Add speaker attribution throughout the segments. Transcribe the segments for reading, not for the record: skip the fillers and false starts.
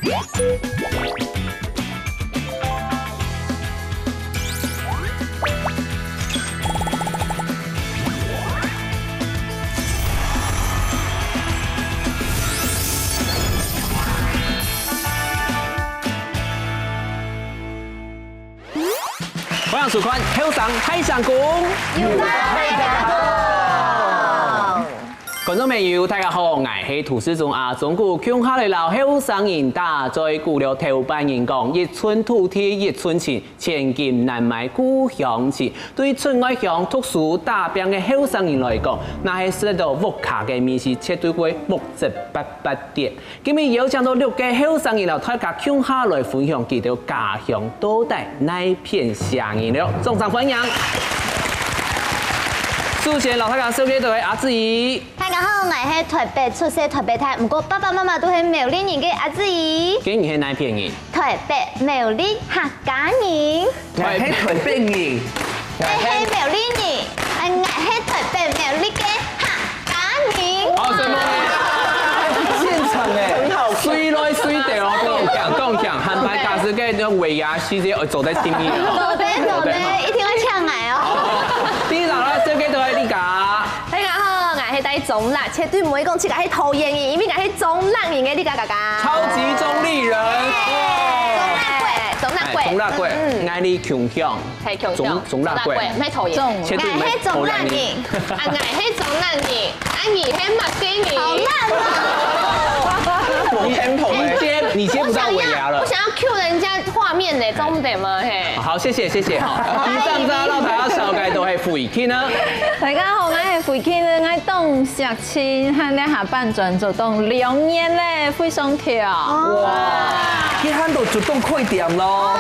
Speaker 1: 欢迎收看《后上海上宫》。观众朋友，大家好，我是土司中阿中国乡下的老后生人大，在古了头班人讲，一寸土地一寸情，千金难买故乡情。对村外乡读书打拼的后生人来讲，那是食到屋卡的面食，绝对会目汁不点。今日有请到6个后生人了，大家乡下来分享佢哋家乡到底那片乡人了，掌声欢迎！首先，老太家手机就系阿子怡。
Speaker 2: 大家好，我是台北出生台北台，不过爸爸妈妈都是苗栗人嘅阿子怡。
Speaker 1: 今年是哪片人？
Speaker 2: 台北苗栗客家人。
Speaker 1: 我是台北人。
Speaker 2: 我是苗栗人，我是台北苗栗嘅客家人。
Speaker 1: 好，什么？
Speaker 3: 现场哎，很好，
Speaker 1: 水来水掉，讲讲，汉白大师嘅那尾牙细节，我走在前面
Speaker 2: 走的，一定要抢来哦。
Speaker 1: 第一场啦，手机都系你家。
Speaker 4: 大家好，我是带中辣，绝对唔会讲自己是讨厌人，因为我是中辣人嘅，你家。
Speaker 1: 超级中立人。
Speaker 4: 中辣贵，
Speaker 1: 爱你强项。
Speaker 4: 系强项。中辣贵，唔系讨厌。
Speaker 1: 绝对唔系
Speaker 2: 中辣人。
Speaker 4: 啊，我是中辣人，啊，你是墨西人。
Speaker 2: 好辣
Speaker 1: 啊！你接不到尾牙了。
Speaker 4: 我想要 cue 人家画面呢，中得吗？嘿。好，
Speaker 1: 谢谢。好，以上在老大家小介都系回去呢。
Speaker 5: 大家好，我是回去呢，我董石青，和咧下半转做动2年咧，非常跳。
Speaker 3: 哇！佢喊到主动快点咯，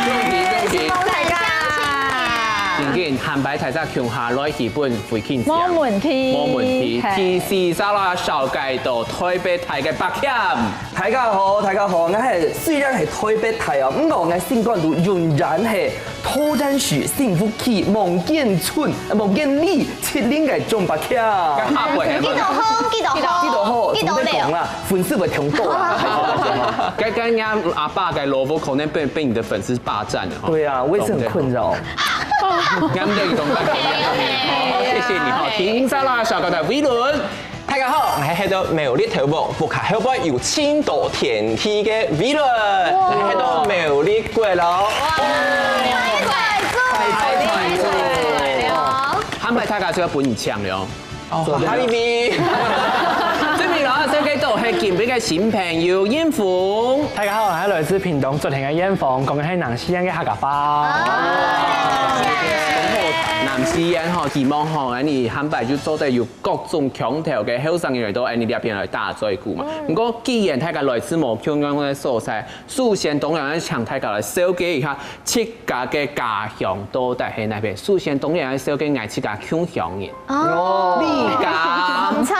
Speaker 3: 用力。
Speaker 5: 大家。
Speaker 1: 真紧，汉白台在乡下来基本回去。
Speaker 5: 冇问题。
Speaker 1: 其实沙拉小街道台北台嘅北险。
Speaker 3: 大家好，我係雖然係台北台啊，不過我性格都仍然係拓展樹幸福區望見村望見里7年嘅中北險。
Speaker 2: 幾度好，
Speaker 3: 仲在講啦，粉絲會聽到啊。
Speaker 1: 剛剛啱阿爸嘅羅浮口呢被你的粉絲霸佔了。
Speaker 3: 對啊，我也是很困擾。
Speaker 1: 啱嘅，懂得。謝謝你哈，聽沙拉小街道維倫。
Speaker 6: 大家好，我係喺度苗栗頭部，不卡後背有青島天梯嘅維倫，喺度苗栗貴樓。
Speaker 1: 漢白大家就要本搶了。
Speaker 6: 哦，哈比比。
Speaker 1: 這邊啦，手機度係見邊嘅新朋友燕鳳。
Speaker 7: 大家好，我係來自屏東竹田嘅燕鳳，講嘅係南西安嘅客家話。
Speaker 1: 南西安吼，希望吼，你漢白就做得有各種腔調嘅後生人都喺你呢邊來打嘴鼓嘛。不過既然大家來自無腔樣嘅所在，首先當然要請大家來了解一下自家嘅家鄉到底係哪邊。首先當然要了解愛自家鄉鄉人。哦，你家。
Speaker 4: 唔錯，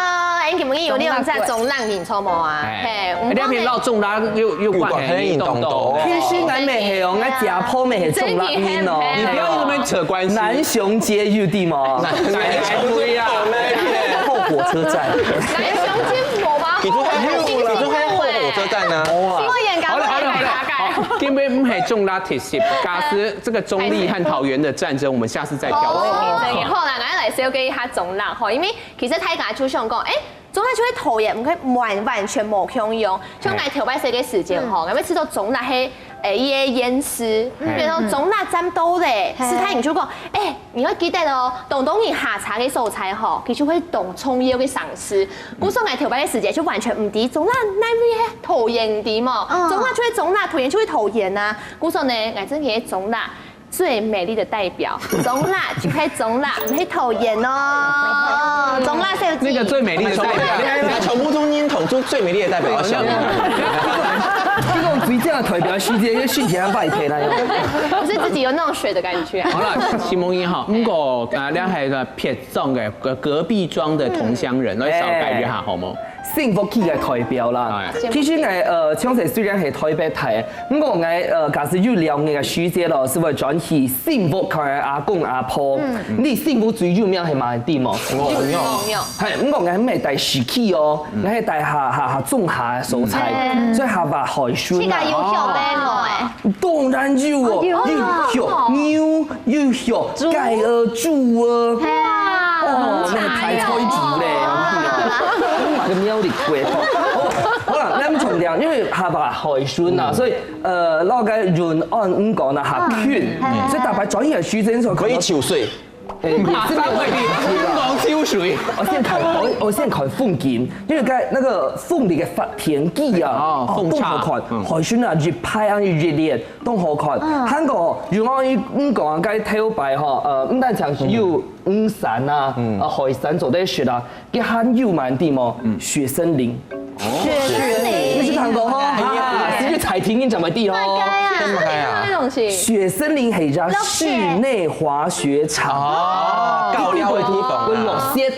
Speaker 4: 你記唔記有呢種即係中辣人錯冇啊？
Speaker 1: 係。你呢邊撈中辣又關係動動。
Speaker 3: 其實我咪係哦，我家婆咪係中辣人哦。
Speaker 1: 你不要咁樣扯關係。
Speaker 3: 南雄街有地嗎？
Speaker 1: 對呀。
Speaker 3: 後火車站。
Speaker 4: 南雄街冇吧？
Speaker 6: 其中係後火車站啊。
Speaker 1: 好了，因為唔係中辣鐵線，假使這個中立和桃園的戰爭，我們下次再挑戰。
Speaker 4: 好啦，我嚟了解一下中辣嗬，因為其實大家就想講，中辣就會討厭，唔可以完全冇共用。像我調擺這個時間嗬，我們吃到中辣係伊嘅醃絲，比如說中辣沾刀咧，是他就講，你要記得哦，當你下茶嘅素菜嗬，佢就會當蔥葉嘅嘗試。古時我調擺嘅時間就完全唔知中辣那邊討厭啲嘛，中辣就會中辣，討厭就會討厭啊。古時呢，我真係中辣。最美麗的代表，中辣就係中辣，唔係討厭哦。中辣是
Speaker 1: 那個最美麗的代表，
Speaker 6: 你從不中間捅出最美麗的代表，像
Speaker 3: 這種最正的代表，世界嘅訓前擺皮啦。
Speaker 4: 不是自己有那種水的感覺。
Speaker 1: 好了，西蒙英哈，不過兩係個撇種嘅隔壁莊的同鄉人，來紹介一下好冇？
Speaker 3: 幸福起嘅代表啦。其實我唱詞雖然係台北台，不過我假使要了解嘅書姐咯，是為轉去幸福佢阿公阿婆。你幸福最有名係乜啲嘛？係，不過我唔係帶樹起哦，我係帶下種下蔬菜，所以下把海酸啊。
Speaker 2: 要學咩我
Speaker 3: 當然要哦，要學牛，要學雞豬啊，哦，咩菜菜煮咧，買個喵的貴。好啦，你咁重點，因為下把海酸啊，所以那個潤安唔講啦，下圈，所以大把專業嘅書生所
Speaker 6: 可以抽水。
Speaker 1: 講秋水，
Speaker 3: 我先看鳳劍，因為那個鳳梨嘅發田雞啊，都好看，海鮮啊越派啊越烈，都好看。韓國如果講啊，該挑白嗬，唔單止有五山啊，海山做啲雪啊，佢還有蠻啲麼？雪森林。
Speaker 2: 雪森林，
Speaker 3: 你去韓國嗬？是去彩亭就咪啲哦。
Speaker 4: 那種是
Speaker 3: 雪森林係隻室內滑雪場。
Speaker 6: 高料嘅地方
Speaker 3: 會落雪，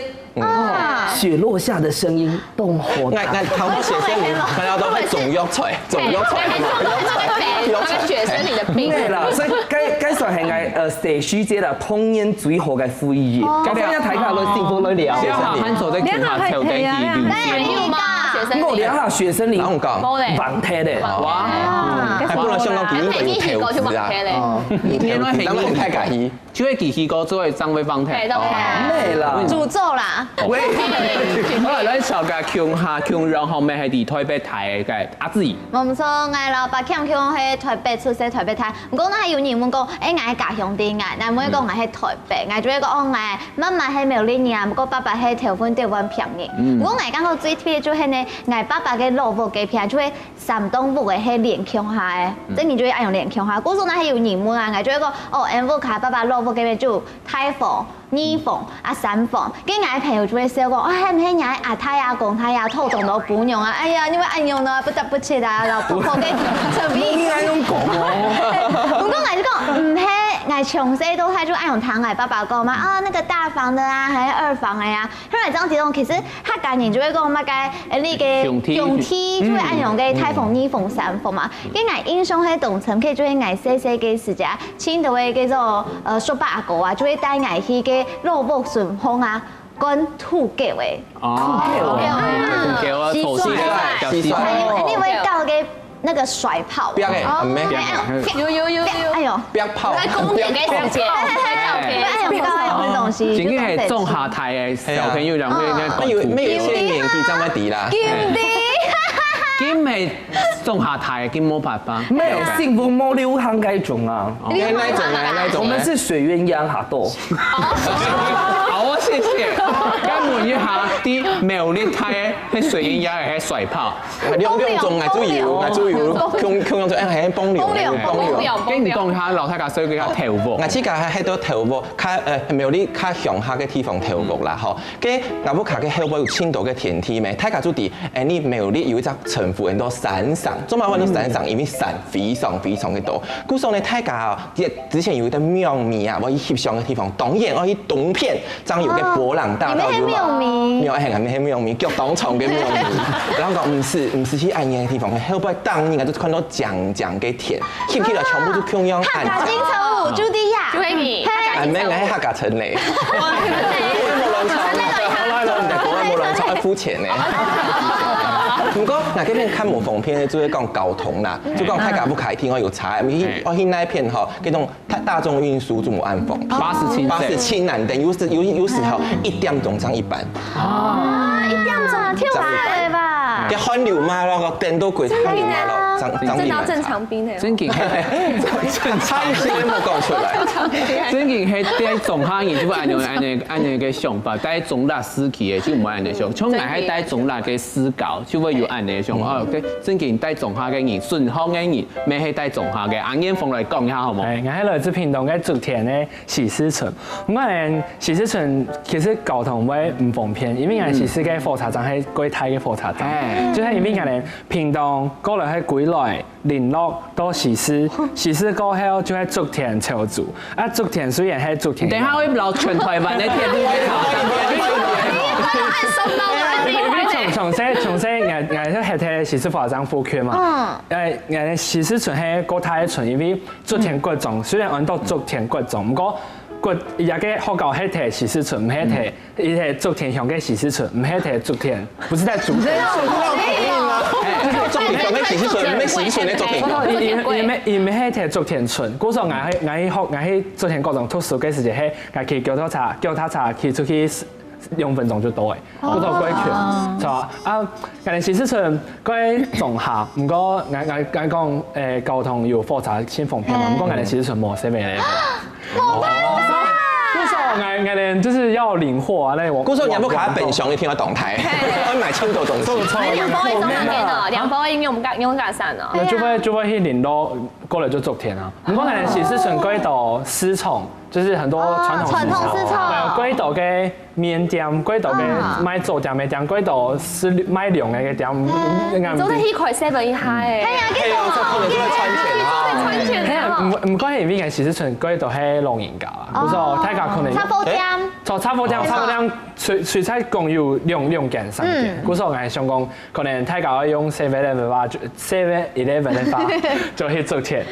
Speaker 3: 雪落下的聲音都好大。
Speaker 6: 我頭先雪森林，大家都係種藥材，種藥材。
Speaker 4: 那個雪森林的冰。
Speaker 3: 係啦，所以該算係我寫書姐啦，童年最好嘅回憶。咁樣睇下佢幸福女聊。
Speaker 1: 小下漢做的其他條件
Speaker 4: 有嗎？
Speaker 3: 我聊下雪森林，
Speaker 6: 哪有講？
Speaker 3: 網踢咧，
Speaker 1: 哇！
Speaker 6: 係本來香港幾應該有投資啊。
Speaker 1: 因為
Speaker 6: 咱們太介意，
Speaker 1: 就會其個做係張飛放踢。
Speaker 3: 咩啦？
Speaker 2: 詛咒啦！
Speaker 3: 喂，
Speaker 1: 後來咱小個強人後面係喺台北台嘅阿姊。
Speaker 2: 我唔錯，我老爸強喺台北出世，台北台。唔過我係有人問講，我係家鄉啲嘅，但每個我喺台北，我就會講我係媽媽喺苗栗人，不過爸爸喺條份台灣平嘅。不過我感覺最特別就係呢，我爸爸嘅老母嘅片，就係山東母嘅係連腔下嘅，即係就係愛用連腔下。嗰時我係有人問啊，我就會講哦，因為佢爸爸老母嘅片就太鳳。二鳳啊三鳳，跟住我朋友就會笑講，啊係唔係人阿太啊公太啊偷動到本用啊？哎呀，因為按用到不得不切啊，老婆婆嘅上邊。
Speaker 3: 應該咁講喎。
Speaker 2: 不過我就講唔係，我從細到大就愛用聽我爸爸講嘛，啊那個大房的啊，還是二房的呀。後來這樣子講，其實客家人就會講乜嘅，呢個用梯就會按用嘅太鳳、二鳳、三鳳嘛。跟我印象喺同層，佢就會愛細細嘅時間，青島嘅叫做叔伯阿哥啊，就會帶我去嘅。肉木順風啊，跟土狗誒，
Speaker 1: 土狗啊，土雞嘅，蟋蟀，
Speaker 2: 你會教嘅那個甩炮，
Speaker 6: 邊嘅？唔咩？
Speaker 4: 有，
Speaker 2: 哎呦，
Speaker 6: 邊炮？
Speaker 4: 在公園嘅時間，
Speaker 2: 哎呦，教用嘅東西，
Speaker 1: 曾經係種下台嘅小朋友，然後
Speaker 6: 咩有些年紀咁樣啲啦。
Speaker 1: 兼係種下台，兼冇辦法。
Speaker 3: 沒有幸福冇流行該種啊，
Speaker 6: 那種
Speaker 3: 我們是水鴛鴦下多。
Speaker 1: 好，謝謝。咁問一下啲苗栗台嘅水鴛鴦係水炮，
Speaker 6: 兩種係主要，強用就係幫流。
Speaker 1: 跟住講下老太家需要跳舞。
Speaker 6: 我自家喺度跳舞，苗栗較鄉下嘅地方跳舞啦，嗬。跟我屋企嘅後邊有青島嘅田地咩？大家注意，你苗栗有一隻稱呼很多山上，中華灣都山上，因為山非常嘅多。故所呢，大家之前有一個廟名啊，我去翕相嘅地方，當然我去東片，張有嘅博朗大道有嘛。廟係廟名，叫當場嘅廟名。然後講唔是去按嘅地方，後邊當年就看到講嘅田，翕起來全部都咁樣按。
Speaker 2: 客家金城武，朱棣呀，
Speaker 4: 朱偉儀，
Speaker 6: 係咩？我喺客家城嚟。冇亂炒，膚淺呢。唔過嗱，嗰邊看無縫片咧，就會講交通啦，就講大家不開聽，我有查，我去那一片吼，嗰種大眾運輸就冇按縫，巴士清難等，有時候1點鐘上一班。
Speaker 2: 啊，1點鐘跳快吧？
Speaker 6: 嘅韓流嘛咯，個電都貴，韓流嘛咯，
Speaker 4: 正到正常兵嘅。
Speaker 1: 真勁係，
Speaker 6: 差事都冇講出來。
Speaker 1: 真勁係啲總行業就會按樣嘅想法，但係總辣司機嘅就唔會按樣想，從來係帶總辣嘅思考，就會有按樣想。哦，真勁帶總下嘅人，順行嘅人，咩係帶總下嘅？顏彥峰嚟講一下好冇？
Speaker 7: 係，我喺來自屏東嘅竹田嘅喜事村。咁我哋喜事村其實交通會唔方便，因為我哋喜事嘅火車站係貴泰嘅火車站，就係因為我哋屏東過來係歸來聯絡到喜事，喜事過後就喺竹田超住。啊，竹田雖然係竹田，
Speaker 1: 等下會留全台灣嘅鐵路嘅。
Speaker 7: 從細我係睇時時化妝副圈嘛。我時時存係個太存，因為足田骨種，雖然按到足田骨種，不過骨而家嘅學校係睇時時存，唔係睇伊係足田上嘅時時存，唔係睇足田，不是在足田。
Speaker 6: 足田上嘅時時存，咩時時存嘅足田？
Speaker 7: 伊唔係睇足田存，嗰時候我喺足田各種讀書嘅時候，係我去腳踏車去出去。2分鐘就到誒，嗰度歸權，就話啊，人哋時時存歸仲下，唔過我講交通要複雜先方便嘛，唔過人哋時時存冇寫俾你。冇辦法。嗰時候我哋就是要領貨啊，那我。
Speaker 6: 嗰時候有冇卡本上你聽我動態？我買青島東西。
Speaker 4: 兩包一種哪件啊？兩包用唔散啊？
Speaker 7: 就會去領到過來就足田啊，唔過人哋時時存歸到絲綢。就是很多傳統絲綢，歸到嘅麵店，歸到嘅賣做店嘅店，歸到是賣糧嘅店。
Speaker 4: 做得起塊7一下誒，係啊，幾多
Speaker 7: 唔關係，因為時時存歸到係龍眼價啊，嗰時候大家可能差貨店，隨菜共有2件3件，嗰時候我係想講，可能大家用7-11吧，7-11嘅話就去做錢，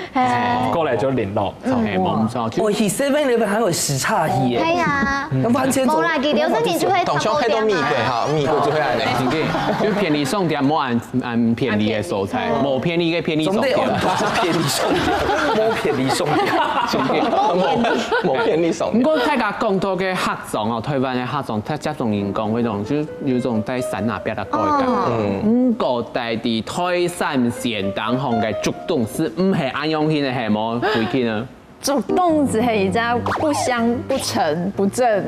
Speaker 7: 過嚟就聯絡，冇錯。
Speaker 3: 我去7-11還有時差去
Speaker 2: 係啊，
Speaker 3: 完全
Speaker 2: 冇啦，記得之前就會
Speaker 6: 同鄉喺度蜜過哈，蜜過就會安尼。
Speaker 1: 真嘅，就便利送店冇按便利嘅蔬菜，冇便利嘅便利送店。
Speaker 3: 便利送店，冇便利送店，
Speaker 6: 冇便利送店。
Speaker 1: 不過大家講到嘅客種哦，台灣嘅客種，他接種人講嗰種，就有種在山那邊的改革。唔過在地台山縣當行嘅竹東是唔係安陽縣嘅係冇回去呢？
Speaker 5: 竹東只係而家不香不沉不正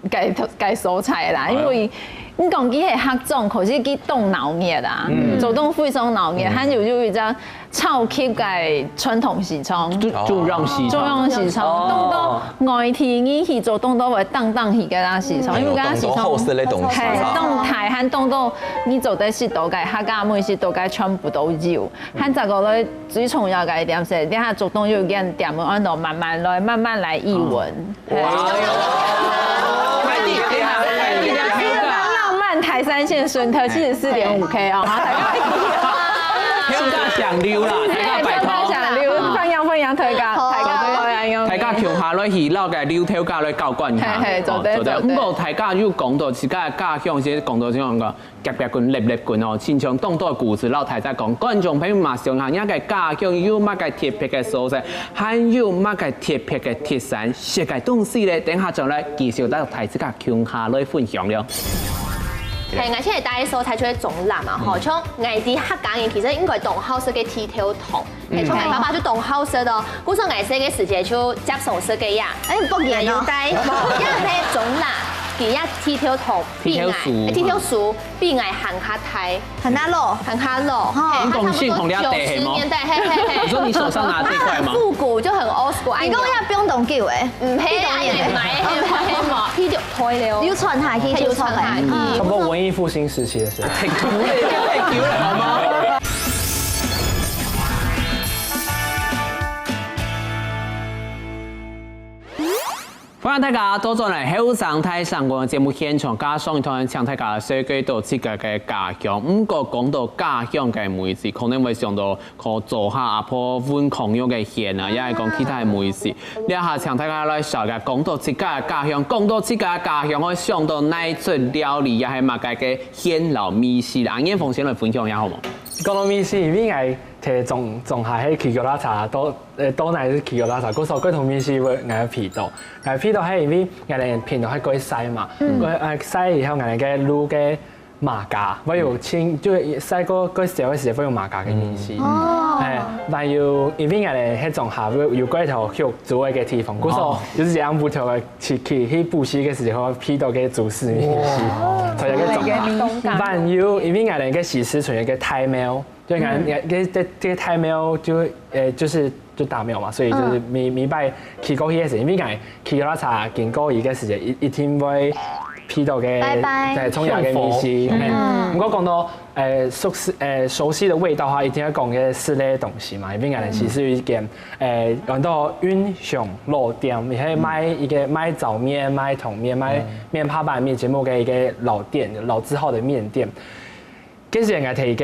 Speaker 5: 該蔬菜啦，因為你講佢係客種，可是佢動腦熱啦，竹東非常腦熱，佢就一隻超級嘅傳統時裝，
Speaker 1: 中央時
Speaker 5: 裝，當到外地呢去做當到會當去嘅啦時裝，因為嗰時裝係當台和當到你做得是到嘅客家每時到嘅全部都有，喺這個咧最重要嘅一點是，你下竹東有間店門按度慢慢來議文。台山縣順特74.5K 哦，
Speaker 1: 票價上溜啦，大家拜託。
Speaker 5: 上溜，分享推介，
Speaker 1: 大家強下來娛樂嘅溜票價來交關下。
Speaker 5: 係做得。
Speaker 1: 唔過大家要講到自家嘅家鄉先講到點樣個夾夾棍、粒棍哦，親像當多故事，老太太講，觀眾朋友嘛想下，一個家鄉有乜嘅特別嘅素材，還有乜嘅特別嘅特產，食嘅東西咧，等下就來繼續到台自家強下來分享了。
Speaker 4: 係，而且係帶蔬菜出去種藍啊！嗬，像外地客家人其實應該當好食嘅剃頭糖，係從我爸爸就當好食的。嗰時候外食嘅時節就接送食嘅呀，
Speaker 2: 不然
Speaker 4: 要帶，因為係種藍。佢一剃頭糖必愛，剃頭樹必愛行卡台，
Speaker 2: 行卡路，
Speaker 1: 你講先同你阿爹係冇？你說你手上拿這塊嗎？
Speaker 4: 復古就很 old school。
Speaker 2: 你講一下不用動叫誒，
Speaker 4: 唔係啊，唔係嘛，剃掉開了，
Speaker 2: 要傳下去，要傳下去。
Speaker 7: 差不多文藝復興時期嘅時候。
Speaker 1: 太酷了，好嗎？歡迎大家多咗嚟後生台上個節目現場，加上同請大家寫幾道自己嘅家鄉。唔過講到家鄉嘅美食，可能會想到可做下阿婆碗狂肉嘅餡啊，亦係講其他嘅美食。呢下請大家來紹介講到自己嘅家鄉，講到自己嘅家鄉，可以想到哪出料理，亦係乜嘅餡老米線。阿燕鳳先來分享一下好冇？
Speaker 7: 講到米線，應該係種下喺奇腳拉茶多乃是奇腳拉茶，嗰時候佢同米線會嗌皮豆，嗌皮豆係因為人哋片頭係嗰啲西嘛，佢西然後人哋嘅滷嘅馬甲，我有清就細個時候會用馬甲嘅米線，係，但要因為人哋喺種下有嗰頭肉做嘅地方，嗰時候就是這樣不條嘅去布西嘅時候，皮豆嘅主食米線，所以嘅種下，但要因為人哋嘅時時存嘅太苗。就這個太廟就大廟嘛，所以就是米拜起高嘅時，因為講起嗰茶見高而嘅時節一天會批到嘅蔥油嘅米線。如果講到熟悉的味道嘅話，一定要講嘅四類東西嘛，因為講其實有一間講到雲雄老店，而係賣早麵、賣桶麵、賣麵扒板麵節目嘅一個老店，老字號的麵店。跟住人哋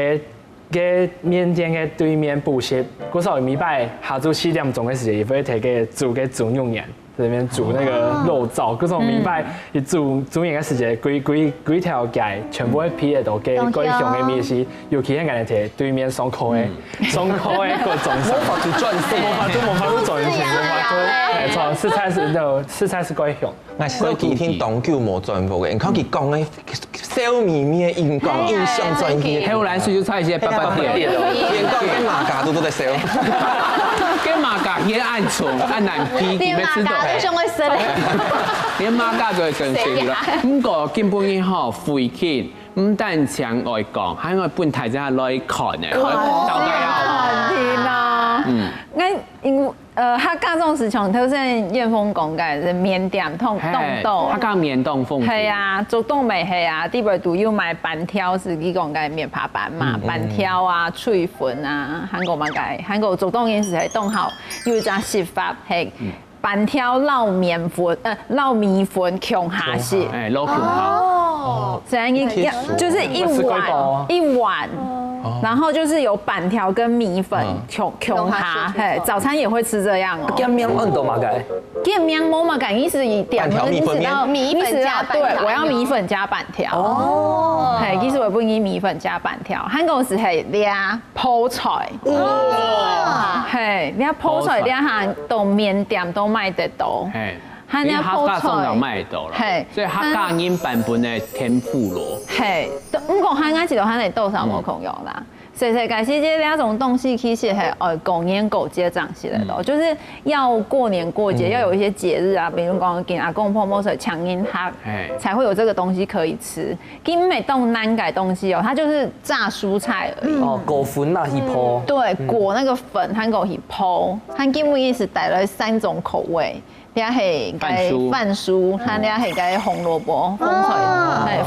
Speaker 7: 嘅缅甸嘅對面補習，嗰時候禮拜下晝7點鐘嘅時間，也會睇嘅煮嘅豬肉眼。在那邊煮那個肉燥，各種明白，一煮應嘅時間，幾條街全部批嘅都給各鄉嘅米是，尤其係人哋睇對面雙口嘅各種，冇法子賺錢，冇法子賺錢，冇法子，食材是各鄉。
Speaker 6: 我小幾天當久冇進步嘅，佢講嘅笑咪咪嘅印象轉去，
Speaker 1: 後來水就差一些八八點，
Speaker 6: 連講跟馬甲都在笑，
Speaker 1: 跟馬甲也按重按難批，你們知道？
Speaker 2: 上去食咧，
Speaker 1: 連馬甲就會更衰啦。不過基本以後回去，唔但講外講，還有本台真係來看嘅，大家
Speaker 5: 天啊！客家種是從頭先燕峰講嘅，是緬甸凍豆，
Speaker 1: 客家緬甸風。係
Speaker 5: 啊，做凍味係啊，啲位都要買板條，是佢講嘅麵扒板嘛，板條啊、脆粉啊，韓國嘛嘅，韓國做凍嘢時係凍好，要加食法係。板條撈麵粉，撈米粉強下式，
Speaker 1: 撈強下，
Speaker 5: 這樣就是一碗，然後就是有板條跟米粉強下，早餐也會吃這樣。
Speaker 3: 咁樣按到嘛嘅？
Speaker 5: 咁樣冇嘛嘅，意思一點，
Speaker 4: 米粉加板條，
Speaker 5: 對，我要米粉加板條。哦，係，其實我不宜米粉加板條，韓國是係倆泡菜。哇，係，倆泡菜倆下到緬甸都賣得到。係，
Speaker 1: 因為客家種就賣得到啦。係，所以客家人版本嘅天婦羅。係，
Speaker 5: 唔講客家字就肯定多少冇共用啦。世界世界那種東西其實係狗年狗節長起來的，就是要過年過節，要有一些節日啊，比如講給阿公婆婆水搶銀哈，才會有這個東西可以吃。金美凍難改東西哦，它就是炸蔬菜而已。
Speaker 3: 哦，裹粉啊，一泡。對，
Speaker 5: 裹那個粉，韓國一泡，韓金美意思帶來3種口味。倆係嘅飯酥，佢倆係嘅紅蘿蔔、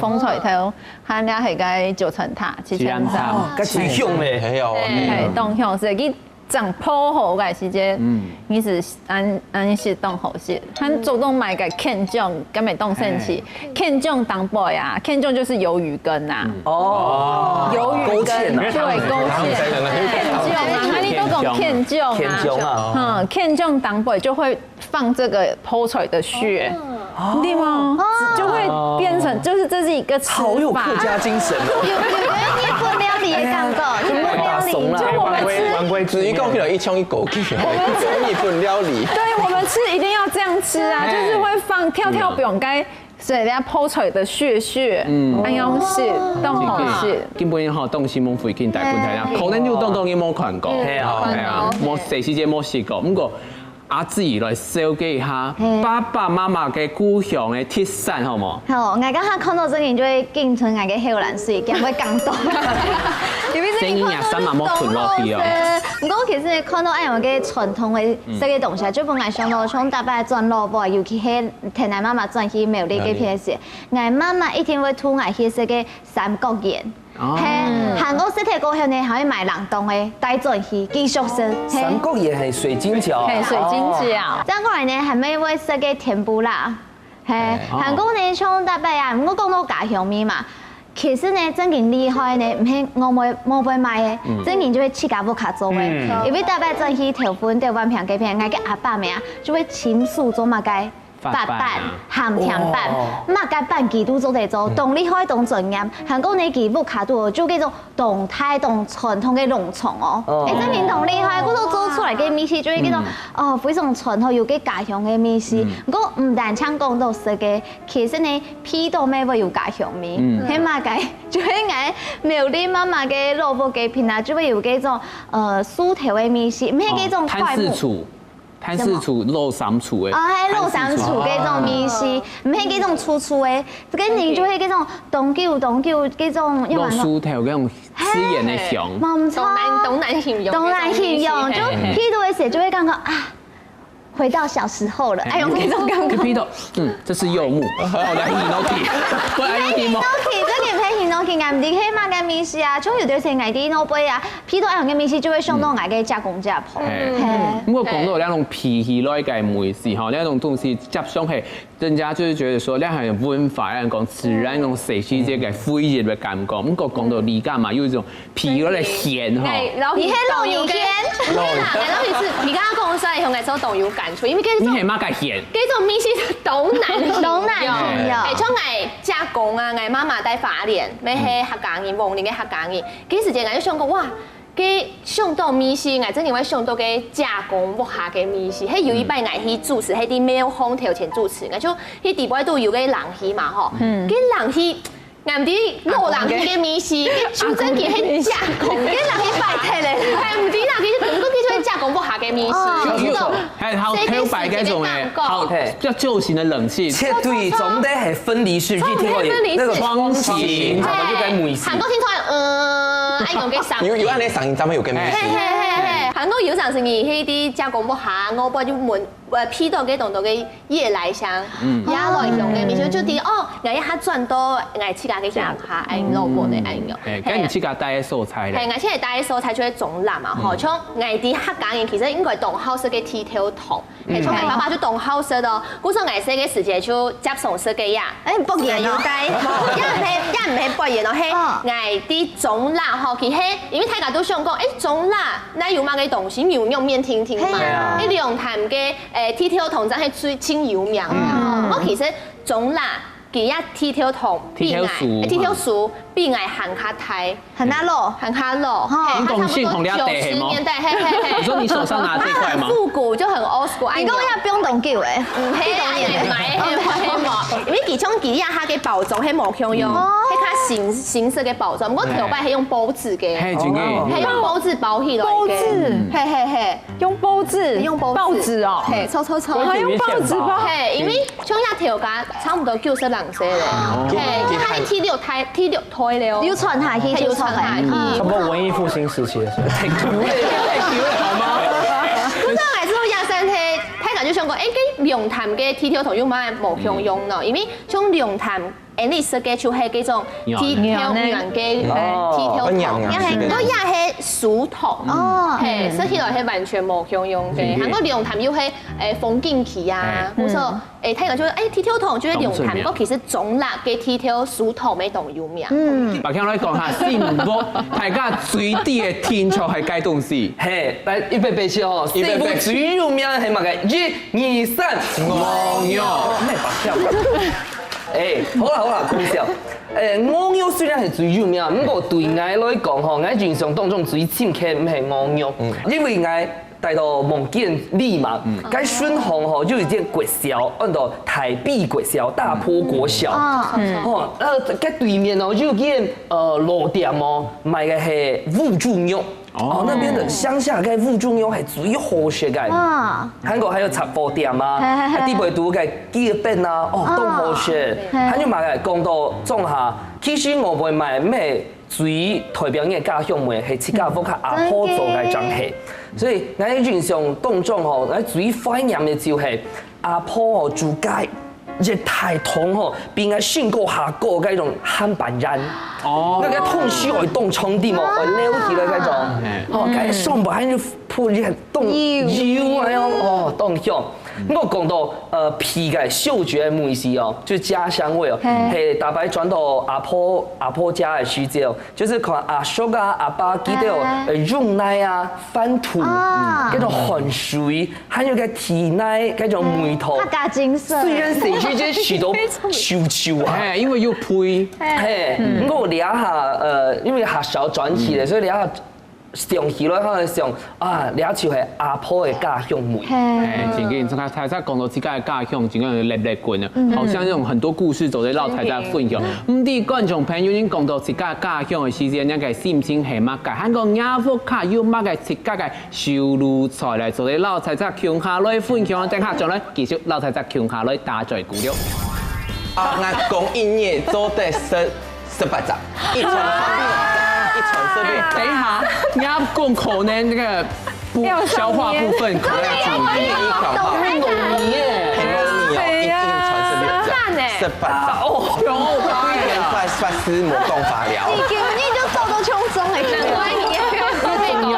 Speaker 5: 風菜頭，佢倆係嘅九層塔、七層塔，
Speaker 3: 咁似香咧，係哦，
Speaker 5: 係當香是佢長鋪好嘅時間，你是按時當好些，佢做東買嘅kenjong咁咪當生氣，kenjong當背啊，kenjong就是魷魚羹啊，哦，魷魚羹，對，勾芡，佢哋都講kenjong啊，kenjong當背就會放這個泡菜的血，對嗎？就會變成，就是這是一個吃法，
Speaker 3: 好有客家精神哦。
Speaker 2: 有日本料理也講過，日本料理
Speaker 5: 就我們吃，
Speaker 6: 至於講起來一槍一狗氣，日本料理。
Speaker 5: 對，我們吃一定要這樣吃啊，就是會放跳表該。所以人家泡菜的血，安樣食都好食。
Speaker 1: 基本上東西冇回見大半睇啦，可能要當然冇看過，係啊，冇細細隻冇試過，不過。阿姊來紹介一下爸爸媽媽嘅故鄉嘅鐵山，好冇？
Speaker 2: 好，我剛剛看到這件就會見出我嘅後欄水，咁會感動。因為這件看到都動落去。唔過其實看到哎我嘅傳統嘅這個東西，最本來想到從大伯轉蘿蔔，尤其係聽我媽媽轉去苗栗嘅片時，我媽媽一定會推我去這個三角岩。係韓國實體高雄呢，可以買冷凍嘅帶轉去繼續食。
Speaker 3: 三角岩係水晶餃，
Speaker 5: 係水晶餃。
Speaker 2: 再過來呢，係咪會食嘅甜不辣？係韓國呢，從大伯啊，我講到家鄉味嘛。其實呢，真正厲害呢，唔係我冇會買嘅，真正就會自家屋企做嘅。因為大伯轉去條粉、條碗片、雞片，我嘅阿爸咩啊，就會親手做乜嘅。白板、鹹甜板，乜嘅板幾都做得做，動厲害動專業。韓國呢幾部卡都做嗰種動態、動傳統嘅農場哦。真係同厲害，嗰度做出嚟嘅米食就係嗰種非常傳統又幾家鄉嘅米食。不過唔但唱講到食嘅，其實呢皮都咩會有家鄉味。起碼嘅就係嗌苗栗媽媽嘅蘿蔔雞片啊，就會有嗰種酥條嘅米食，唔係嗰種快木。
Speaker 1: 韓式廚、肉三廚誒，
Speaker 2: 係肉三廚嗰種米食，唔係嗰種粗粗誒，跟住就係嗰種凍久嗰種，
Speaker 1: 肉酥條嗰種刺眼嘅香，
Speaker 2: 冇錯，
Speaker 4: 東南形容，
Speaker 2: 就睇到嘅時候就會感覺啊，回到小時候了，哎，用嗰種感覺。
Speaker 1: 睇到，這是柚木，我來耳腦皮，我來耳腦皮，
Speaker 2: 這件係耳腦皮，唔知起碼嘅米食啊，從有啲係嗌啲腦杯啊，睇到樣嘅米食就會想到嗌嘅加工加鋪。
Speaker 1: 不過講到那種皮起來嘅梅事，吼，那種東西接上係人家就是觉得說，你係文化，人講自然講寫詩這個揮葉嘅感覺，唔過講到理解嘛，有一種皮嗰個鹹哈。
Speaker 2: 你係老油鹹，
Speaker 4: 係啦，然後是皮剛剛講出來，用嘅時候都有感觸，因為嗰種
Speaker 1: 你係乜嘅鹹？
Speaker 4: 嗰種米線都難
Speaker 2: 都難形容。
Speaker 4: 誒，像我加工啊，我媽媽帶花蓮，咩係客家人，黃連嘅客家人，幾時間我就想講哇。佢上到米線，我真係會想到嘅加工木下嘅米線，係有一擺我去主持，係啲咩空調前主持，我就喺地擺都有嘅人氣嘛吼，啲人氣，我唔知老人氣嘅米線，佢真嘅係加工，啲人氣擺出嚟，係唔知人氣，唔過佢就係加工木下嘅米線，
Speaker 1: 係好漂白嗰種嘅，好比較舊型嘅冷氣，
Speaker 3: 切對，總得係分離式，去聽過那個窗型，差唔多就係梅式。
Speaker 4: 韓國聽出來，愛用嘅上，
Speaker 6: 有安尼上陣有嘅咩事？
Speaker 4: 韓國有陣時你迄啲加工木下，我不就問批到嘅動到嘅夜來香，也來用嘅，咪就啲哦，我一下轉到我自家嘅鄉下，愛老婆嘅愛用。
Speaker 1: 誒，跟住自家帶嘅素菜咧。
Speaker 4: 係，而且係帶嘅素菜就係種辣嘛，何況我啲客家人其實應該當好食嘅剃頭糖，係從我爸爸就當好食咯。嗰時我細嘅時節就接送食嘅呀，
Speaker 2: 誒博嘢
Speaker 4: 要帶，一唔係博嘢咯，係我啲種辣嗬，其實因為大家都想講，誒種辣，那有乜嘅東西有用面聽聽嘛？啲涼淡嘅剃頭糖真係最清油命嘛。我其實種辣。佢一剃頭糖，剃頭樹，必愛行卡台，
Speaker 2: 很阿路，
Speaker 4: 很卡路，
Speaker 1: 你講先同你阿爹係嗎？你說你手上拿這塊嗎？
Speaker 4: 復古就很 old school。
Speaker 2: 你講要不用動叫誒，
Speaker 4: 唔係啊，買因為其中佢下嘅包裝係冇用，係佢形式嘅包裝，我條擺係用報紙嘅，係用報紙包起來嘅，係
Speaker 5: 用報紙哦，
Speaker 4: 係抽，
Speaker 5: 還用報紙包，
Speaker 4: 係因為像一條架差唔多90人寫咧，係佢剃掉胎了，
Speaker 2: 要傳下去就傳下去，
Speaker 7: 差不多文藝復興時期嘅時候，
Speaker 1: 太久了好嗎？
Speaker 4: 嗰陣係做廿三天，睇緊就想講，誒，佢涼淡嘅剃頭糖用乜冇香用咯，因為像涼淡。你設計出係嗰種剃頭軟嘅剃頭糖，都也係樹糖，係食起來係完全冇香用嘅。韓國涼淡又係風景期啊，冇錯。睇個就剃頭糖就係涼淡，不過其實種辣嘅剃頭樹糖咪當有名。
Speaker 1: 白聽我講下幸福，大家最啲嘅天才係該東西。
Speaker 3: 係，來預備備先哦，幸福最有名係乜嘅？1、2、3，鵝肉。咩白跳？好啦，講笑。鵝肉雖然係最有名，不過對我來講吼，我印象當中最深刻唔係鵝肉，因為我帶到夢見你嘛，該順紅吼就有啲國小，按到台北國小、大坡國小，該對面哦就有間老店哦，賣嘅係烏豬肉。那邊的鄉下嘅烏豬肉係最好食嘅。韓國還有雜貨店啊，啲貝都嘅雞餅啊，都好食。還有買嘅講到種下，其實我會買咩最代表嘅家鄉味係自家屋企阿婆做嘅蒸氣。所以我印象當中吼，我最懷念嘅就係阿婆煮雞。熱太燙吼，邊個選過下個嗰種漢板人，嗰個燙燒係凍長啲喎，係撩起嘅嗰種，嗰上邊還要鋪啲凍油啊樣，凍香。我講到皮嘅嗅覺美食哦，就家鄉味哦，係大擺轉到阿婆家嘅時節，就是看阿叔啊、阿爸記得用奶啊、飯糰，嗰種汗水，還有個甜奶嗰種梅頭，
Speaker 2: 客家精神。
Speaker 3: 雖然成日即係都臭臭啊，
Speaker 1: 因為要配，
Speaker 3: 我聊下因為客少轉起嚟，所以聊下。上起來可能想啊，了就係阿婆嘅家鄉味。
Speaker 1: 前幾年佢台在講到自家嘅家鄉，真係叻叻滾啊！好像這種很多故事都在老台在分享。唔啲觀眾朋友已經講到自家家鄉嘅時間，一個心情係乜嘅？韓國亞福卡要乜嘅自家嘅收入財嚟做啲老台在鄉下來分享，等下將來繼續老台在鄉下來打在鼓了。
Speaker 6: 我講音樂做得18集，一場
Speaker 1: 等一下，壓共可能那個消化部分可能要注意。
Speaker 6: 很容易耶，一傳18集法師魔功法療。
Speaker 2: 你叫你就做到衝鬆嚟，難怪你咁重要。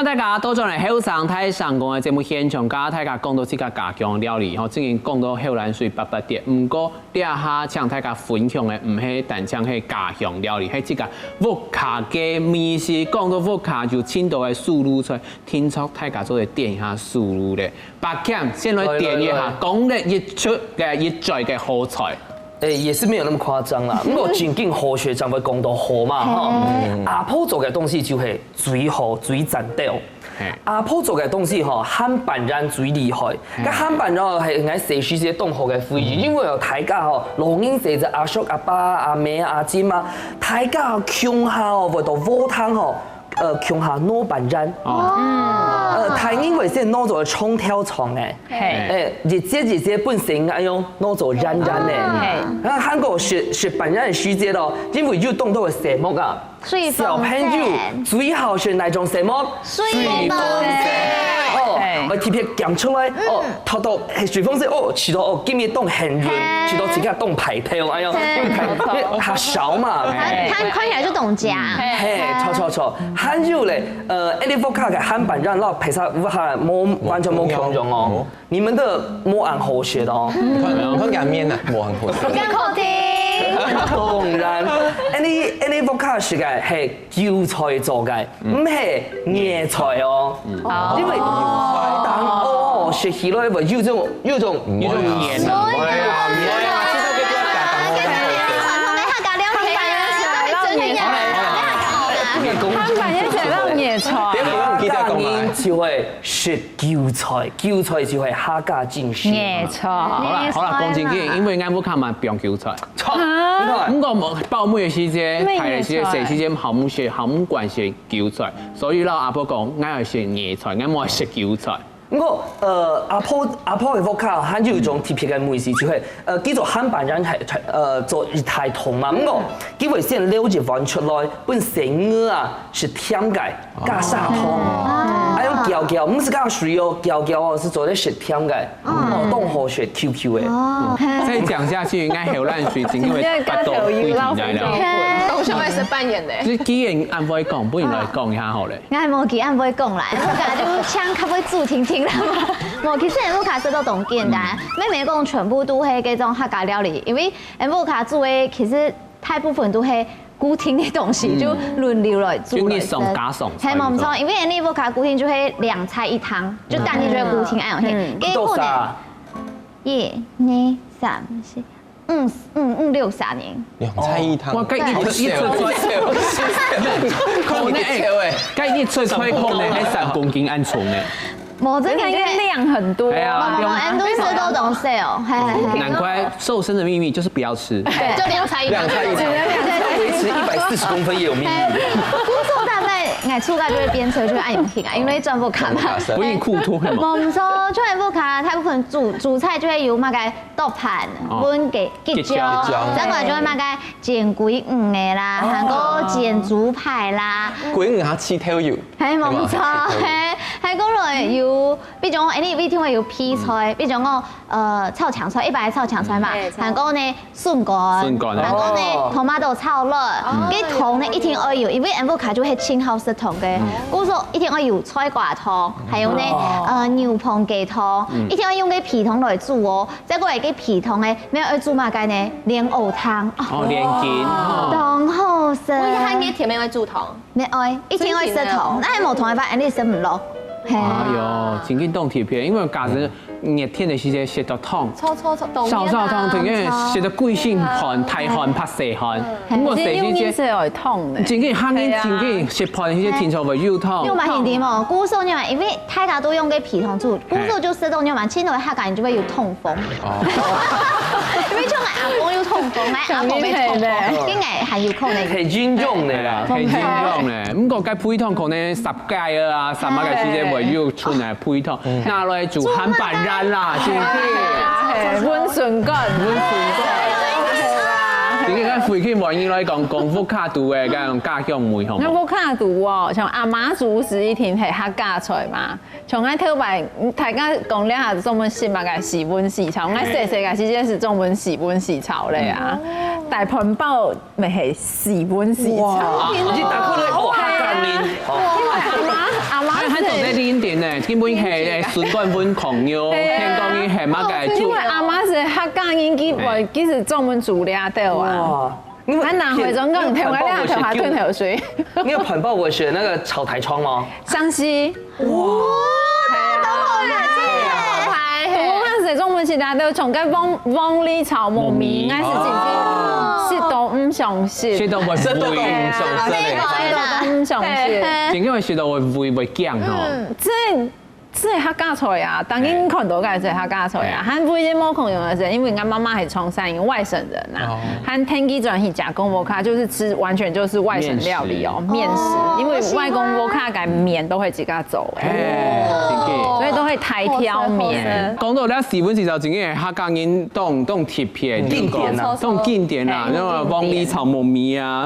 Speaker 1: 大家多咗嚟後生睇上講嘅節目現場，加大家講到自家家鄉料理，之前講到後欄水800碟，唔過呢下請大家分享嘅唔係單淨係家鄉料理，係自家屋卡嘅美食。講到屋卡就青島嘅素魯菜，聽說大家都嚟點一下素魯咧。白鉗先來點一下，講嘅一出嘅一載嘅好菜。
Speaker 3: 也是沒有那麼誇張啦。不過最近何學長會講到好嘛，阿婆做嘅東西就係最好最賺到。阿婆做嘅東西漢版人最厲害。咁漢版人係喺社區些同學嘅回憶，因為有大家老人寫着阿叔、阿爸、阿妹、阿姊啊，大家鄉下為到鍋湯鄉下攞版人。台英為先攞做衝跳床嘅，日節本身哎呦攞做染嘅，韓國是版人嘅時節咯，因為要動到嘅節目啊，小朋友最好是哪種節目？水風色，我貼片講出來，偷偷係水風色，吃到今日凍很潤，吃到自己凍排頭，哎呦，因為它少嘛，
Speaker 2: 它看起來就凍夾，
Speaker 3: 錯，還有咧，Elevoca 嘅韓版人，然後配上完全冇強用哦，你們的冇按好學的哦，
Speaker 6: 你看眼面啊，冇按好學。
Speaker 2: 更好聽。
Speaker 3: 當然 ，Elevoca 是嘅係韭菜做嘅，唔係椰菜哦，因為學起來會有種鹽啊。就係食韭菜，韭菜就係客家精神。
Speaker 5: 椰菜。
Speaker 1: 好啦，講正經，因為啱冇看埋變韭菜。咁個爆妹嘅時節，係時節時節好唔慣食韭菜，所以啦阿婆講啱係食椰菜，啱冇係食韭菜。
Speaker 3: 不過阿婆嘅屋卡，佢有一種特別嘅美食，就係叫做漢版人係做一太同嘛。不過佢會先溜一碗出來，本成鵝啊是甜嘅，加砂糖，還有膠膠，唔是加水哦，膠膠哦是做得是甜嘅，凍好是 QQ 嘅。
Speaker 1: 再講下去，應該後欄水真會發到規定來了。
Speaker 4: 董小妹是扮演的。
Speaker 1: 你既然按會講，不如來講一下好咧。
Speaker 2: 我冇記按會講啦，我家就搶較會助聽聽啦嘛。冇，其實烏卡斯都懂簡單，妹妹講全部都係嗰種客家料理，因為烏卡煮嘅其實大部分都係固定嘅東西，就輪流來煮。
Speaker 1: 就你送加送。
Speaker 2: 係冇錯，因為你烏卡固定就係2菜1湯，就當你覺得固定按樣嘅。
Speaker 3: 多少
Speaker 2: ？1、2、3、4、5、6、3年。
Speaker 6: 2菜1湯。
Speaker 1: 哇，計一菜可能係3公斤按重咧。
Speaker 2: 冇，這個
Speaker 5: 量很多。
Speaker 1: 係啊，
Speaker 2: 很多吃都懂 sell，
Speaker 1: 難怪瘦身的秘密就是不要吃。
Speaker 4: 就2菜1湯。
Speaker 3: 維持140公分也有秘密。
Speaker 2: 我出街就會邊吹就會按用聽啊，因為轉不卡嘛。
Speaker 1: 不用褲脫係嘛？
Speaker 2: 冇錯，出嚟不卡，大部分主菜就會有乜嘅豆盤、燜嘅結椒，再過來就會乜嘅煎鬼魚嘅啦，韓國煎豬排啦。
Speaker 6: 鬼魚嚇黐條油。
Speaker 2: 係冇錯，係嗰類有，比如講你聽話有皮菜，比如講炒強菜，一般係炒強菜嘛。韓國呢筍乾，韓國呢tomato炒肉，啲湯呢一定要有，因為安布卡就係清好食湯嘅。故說一定要有菜瓜湯，還有呢牛蒡雞湯，一定要用啲皮湯來煮哦。再過嚟啲皮湯呢，咩要煮乜嘅呢？蓮藕湯。
Speaker 1: 蓮藕。
Speaker 2: 當好食。
Speaker 4: 我以前啲甜妹會煮湯。
Speaker 2: 咩愛？一定要食湯，但係冇湯嘅話，安尼食唔落。
Speaker 1: 哎呦，真緊凍貼片，因為假使熱天嘅時節食到湯，sau湯，真嘅食到貴姓汗、大汗、拍蛇汗，咁我食呢啲
Speaker 5: 係湯嘅，
Speaker 1: 真嘅慳啲，真嘅食泡呢啲天菜會要湯。
Speaker 2: 又蠻甜喎，古時候你話，因為大家都用嘅皮湯煮，古時候就食到你話，親到客家人就會有痛風。因為將來阿公要痛風咧，阿婆俾痛風，跟住係要靠你。
Speaker 3: 係專用嚟啦，
Speaker 1: 係專用嘅。咁個計配湯可能10屆啊，10乜嘅時節會要出嚟配湯，拿來做漢版人啦，先嘅。
Speaker 5: 溫順乾，
Speaker 1: 點解而家回去玩意來講功夫卡度嘅咁家鄉梅紅。
Speaker 5: 我卡度哦，像阿媽煮時一天係客家菜嘛，從愛頭擺大家講兩下中文食嘛個時溫時炒，我細細個時間是中文時溫時炒咧啊，大盤包咪係時溫時炒。
Speaker 3: 你打開嚟，哦，客家麵。
Speaker 5: 阿媽
Speaker 1: 做在林田呢，根本係順冠本狂腰，聽講伊係乜嘅
Speaker 5: 因為阿媽是客家人，佢是專門煮料的啊。很難回中港，台灣兩條下吞條水。
Speaker 3: 你有朋友我學那個炒台窗嗎？
Speaker 5: 湘西。哇！中文是大家都從個旺里炒糯米，應該是自己食到唔上食，
Speaker 1: 食到會
Speaker 6: 食到唔
Speaker 5: 上食，
Speaker 1: 正因為食到會驚哦。
Speaker 5: 即係客家菜啊，當然看到嘅係客家菜啊，韓會啲冇空用嘅時候，因為我媽媽係從山人外省人啊，韓天機轉去加工摩卡，就是吃完全就是外省料理哦，麵食，因為外公摩卡嘅麵都會自家做所以都會台挑麵。
Speaker 1: 講到咧時本時就正經係客家人當貼片，
Speaker 3: 經典啊，
Speaker 1: 當經典啊，因為旺里炒糯米啊，